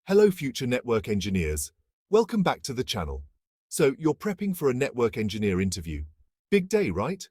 Hello future network engineers, welcome back to the channel. So you're prepping for a network engineer interview. Big day, right?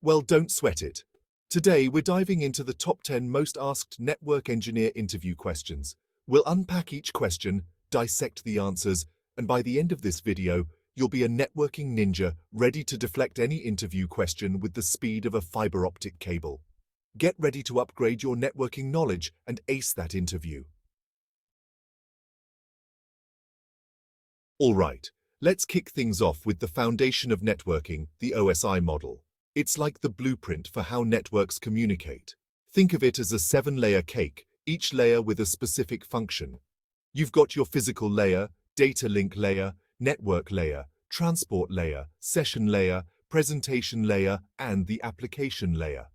Well, don't sweat it. Today we're diving into the top 10 most asked network engineer interview questions. We'll unpack each question, dissect the answers, and by the end of this video, you'll be a networking ninja ready to deflect any interview question with the speed of a fiber optic cable. Get ready to upgrade your networking knowledge and ace that interview. All right, let's kick things off with the foundation of networking, the OSI model. It's like the blueprint for how networks communicate. Think of it as a 7-layer cake, each layer with a specific function. You've got your physical layer, data link layer, network layer, transport layer, session layer, presentation layer, and the application layer.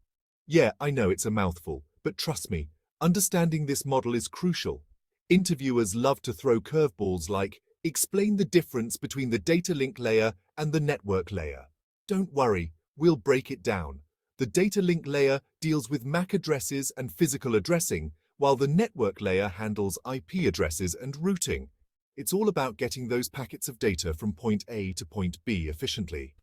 Yeah, I know it's a mouthful, but trust me, understanding this model is crucial. Interviewers love to throw curveballs like, explain the difference between the data link layer and the network layer. Don't worry, we'll break it down. The data link layer deals with MAC addresses and physical addressing, while the network layer handles IP addresses and routing. It's all about getting those packets of data from point A to point B efficiently.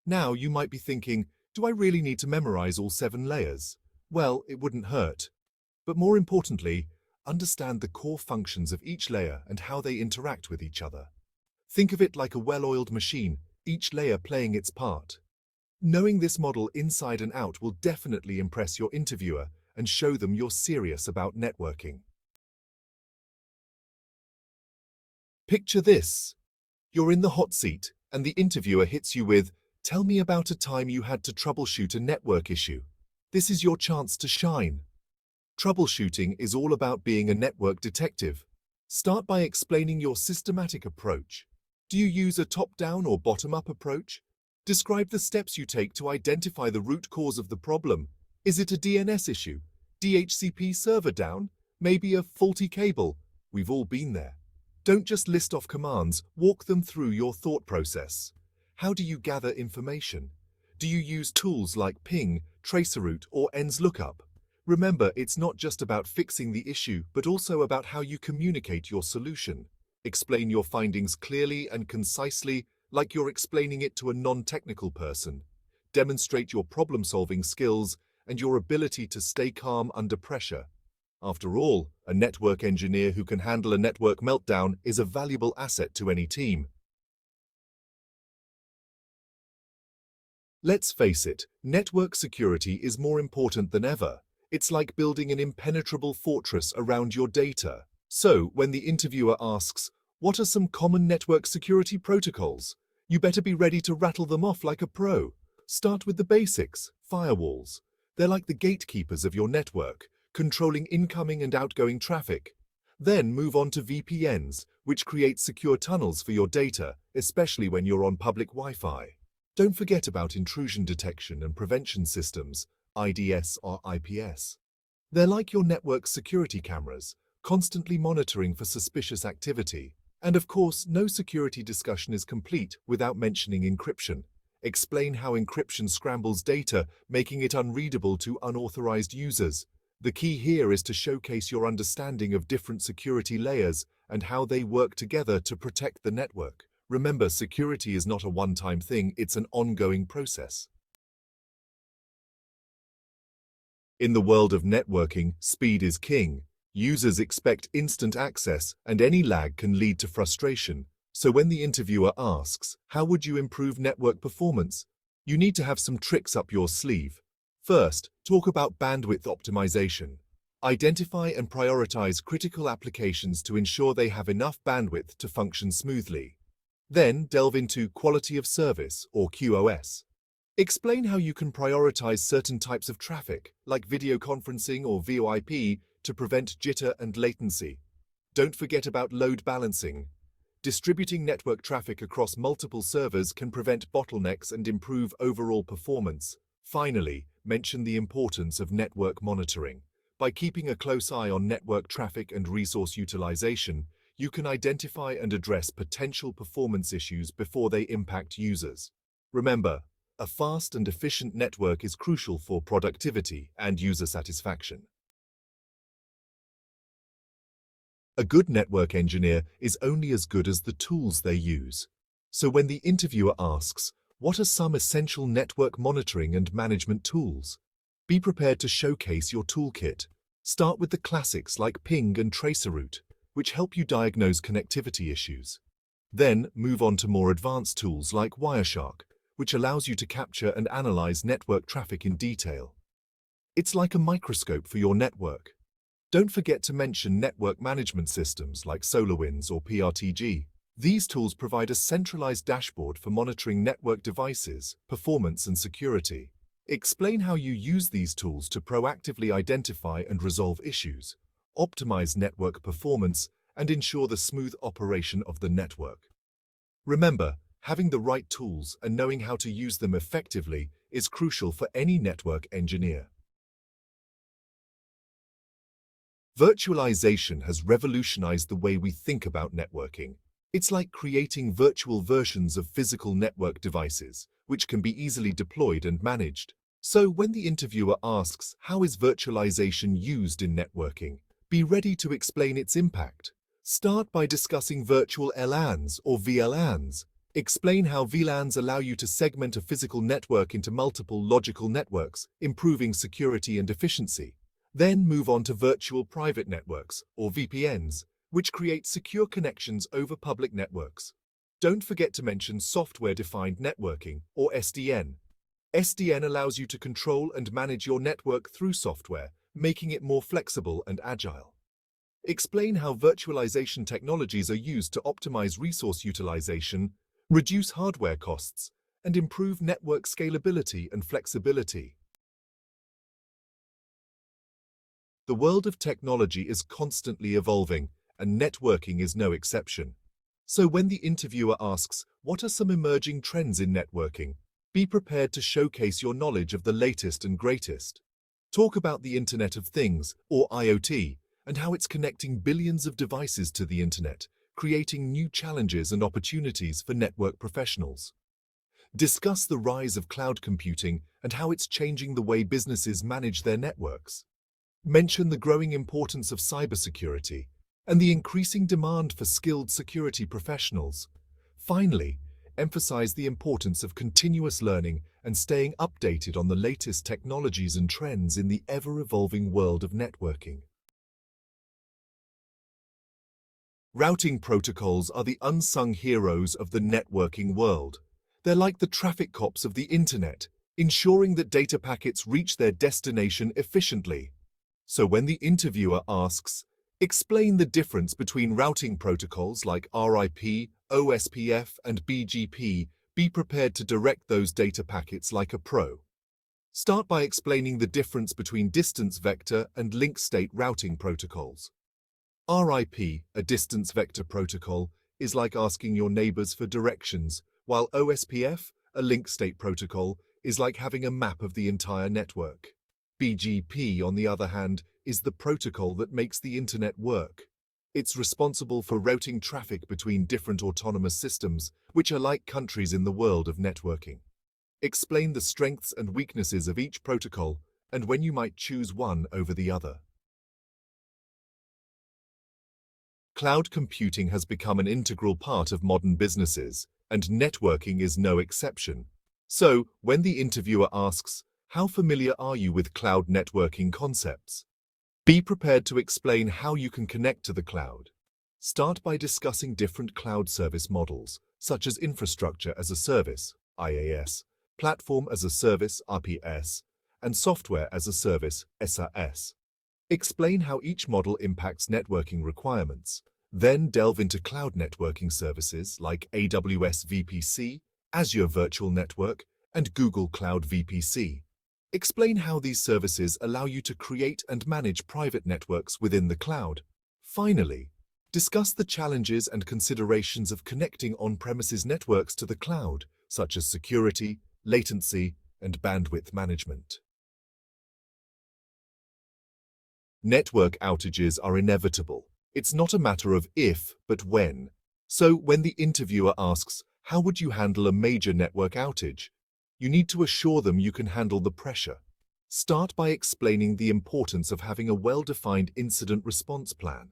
Now you might be thinking, do I really need to memorize all 7 layers? Well, it wouldn't hurt. But more importantly, understand the core functions of each layer and how they interact with each other. Think of it like a well-oiled machine, each layer playing its part. Knowing this model inside and out will definitely impress your interviewer and show them you're serious about networking. Picture this. You're in the hot seat and the interviewer hits you with, "Tell me about a time you had to troubleshoot a network issue." This is your chance to shine. Troubleshooting is all about being a network detective. Start by explaining your systematic approach. Do you use a top-down or bottom-up approach? Describe the steps you take to identify the root cause of the problem. Is it a DNS issue? DHCP server down? Maybe a faulty cable? We've all been there. Don't just list off commands, walk them through your thought process. How do you gather information? Do you use tools like ping, traceroute, or ends lookup? Remember, it's not just about fixing the issue, but also about how you communicate your solution. Explain your findings clearly and concisely, like you're explaining it to a non-technical person. Demonstrate your problem-solving skills and your ability to stay calm under pressure. After all, a network engineer who can handle a network meltdown is a valuable asset to any team. Let's face it, network security is more important than ever. It's like building an impenetrable fortress around your data. So, when the interviewer asks, "What are some common network security protocols?" you better be ready to rattle them off like a pro. Start with the basics, firewalls. They're like the gatekeepers of your network, controlling incoming and outgoing traffic. Then move on to VPNs, which create secure tunnels for your data, especially when you're on public Wi-Fi. Don't forget about intrusion detection and prevention systems, IDS or IPS. They're like your network security cameras, constantly monitoring for suspicious activity. And of course, no security discussion is complete without mentioning encryption. Explain how encryption scrambles data, making it unreadable to unauthorized users. The key here is to showcase your understanding of different security layers and how they work together to protect the network. Remember, security is not a one-time thing, it's an ongoing process. In the world of networking, speed is king. Users expect instant access, and any lag can lead to frustration. So when the interviewer asks, "How would you improve network performance?" you need to have some tricks up your sleeve. First, talk about bandwidth optimization. Identify and prioritize critical applications to ensure they have enough bandwidth to function smoothly. Then delve into quality of service, or QoS. Explain how you can prioritize certain types of traffic, like video conferencing or VoIP, to prevent jitter and latency. Don't forget about load balancing. Distributing network traffic across multiple servers can prevent bottlenecks and improve overall performance. Finally, mention the importance of network monitoring. By keeping a close eye on network traffic and resource utilization, you can identify and address potential performance issues before they impact users. Remember, a fast and efficient network is crucial for productivity and user satisfaction. A good network engineer is only as good as the tools they use. So when the interviewer asks, what are some essential network monitoring and management tools? Be prepared to showcase your toolkit. Start with the classics like ping and traceroute, which help you diagnose connectivity issues. Then move on to more advanced tools like Wireshark, which allows you to capture and analyze network traffic in detail. It's like a microscope for your network. Don't forget to mention network management systems like SolarWinds or PRTG. These tools provide a centralized dashboard for monitoring network devices, performance, and security. Explain how you use these tools to proactively identify and resolve issues, optimize network performance, and ensure the smooth operation of the network. Remember, having the right tools and knowing how to use them effectively is crucial for any network engineer. Virtualization has revolutionized the way we think about networking. It's like creating virtual versions of physical network devices, which can be easily deployed and managed. So when the interviewer asks, how is virtualization used in networking? Be ready to explain its impact. Start by discussing virtual LANs or VLANs. Explain how VLANs allow you to segment a physical network into multiple logical networks, improving security and efficiency. Then move on to virtual private networks, or VPNs, which create secure connections over public networks. Don't forget to mention software-defined networking, or SDN. SDN allows you to control and manage your network through software, making it more flexible and agile. Explain how virtualization technologies are used to optimize resource utilization, reduce hardware costs, and improve network scalability and flexibility. The world of technology is constantly evolving, and networking is no exception. So when the interviewer asks, what are some emerging trends in networking? Be prepared to showcase your knowledge of the latest and greatest. Talk about the Internet of Things, or IoT, and how it's connecting billions of devices to the Internet, creating new challenges and opportunities for network professionals. Discuss the rise of cloud computing and how it's changing the way businesses manage their networks. Mention the growing importance of cybersecurity and the increasing demand for skilled security professionals. Finally, emphasize the importance of continuous learning and staying updated on the latest technologies and trends in the ever-evolving world of networking. Routing protocols are the unsung heroes of the networking world. They're like the traffic cops of the Internet, ensuring that data packets reach their destination efficiently. So when the interviewer asks, explain the difference between routing protocols like RIP, OSPF, and BGP, be prepared to direct those data packets like a pro. Start by explaining the difference between distance vector and link state routing protocols. RIP, a distance vector protocol, is like asking your neighbors for directions, while OSPF, a link state protocol, is like having a map of the entire network. BGP, on the other hand, is the protocol that makes the Internet work. It's responsible for routing traffic between different autonomous systems, which are like countries in the world of networking. Explain the strengths and weaknesses of each protocol and when you might choose one over the other. Cloud computing has become an integral part of modern businesses, and networking is no exception. So, when the interviewer asks, how familiar are you with cloud networking concepts? Be prepared to explain how you can connect to the cloud. Start by discussing different cloud service models, such as infrastructure as a service, IaaS, platform as a service, RPS, and software as a service, SaaS. Explain how each model impacts networking requirements. Then delve into cloud networking services like AWS VPC, Azure Virtual Network, and Google Cloud VPC. Explain how these services allow you to create and manage private networks within the cloud. Finally, discuss the challenges and considerations of connecting on-premises networks to the cloud, such as security, latency, and bandwidth management. Network outages are inevitable. It's not a matter of if, but when. So when the interviewer asks, how would you handle a major network outage? You need to assure them you can handle the pressure. Start by explaining the importance of having a well-defined incident response plan.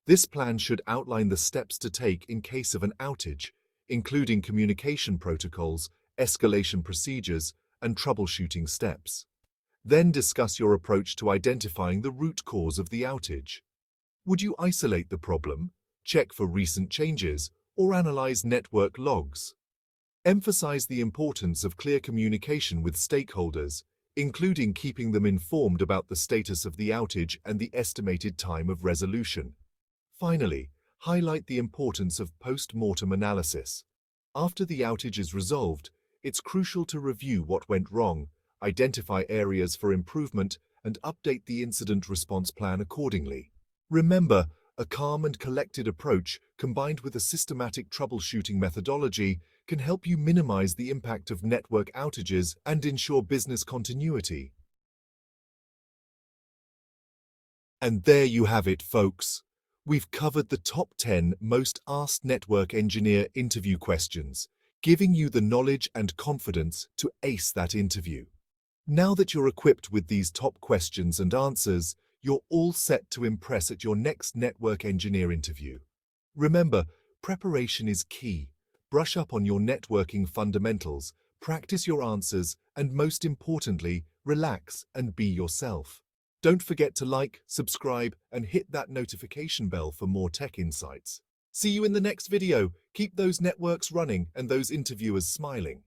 This plan should outline the steps to take in case of an outage, including communication protocols, escalation procedures, and troubleshooting steps. Then discuss your approach to identifying the root cause of the outage. Would you isolate the problem, check for recent changes, or analyze network logs? Emphasize the importance of clear communication with stakeholders, including keeping them informed about the status of the outage and the estimated time of resolution. Finally, highlight the importance of post-mortem analysis. After the outage is resolved, it's crucial to review what went wrong, identify areas for improvement, and update the incident response plan accordingly. Remember, a calm and collected approach, combined with a systematic troubleshooting methodology, can help you minimize the impact of network outages and ensure business continuity. And there you have it, folks. We've covered the top 10 most asked network engineer interview questions, giving you the knowledge and confidence to ace that interview. Now that you're equipped with these top questions and answers, you're all set to impress at your next network engineer interview. Remember, preparation is key. Brush up on your networking fundamentals, practice your answers, and most importantly, relax and be yourself. Don't forget to like, subscribe, and hit that notification bell for more tech insights. See you in the next video. Keep those networks running and those interviewers smiling.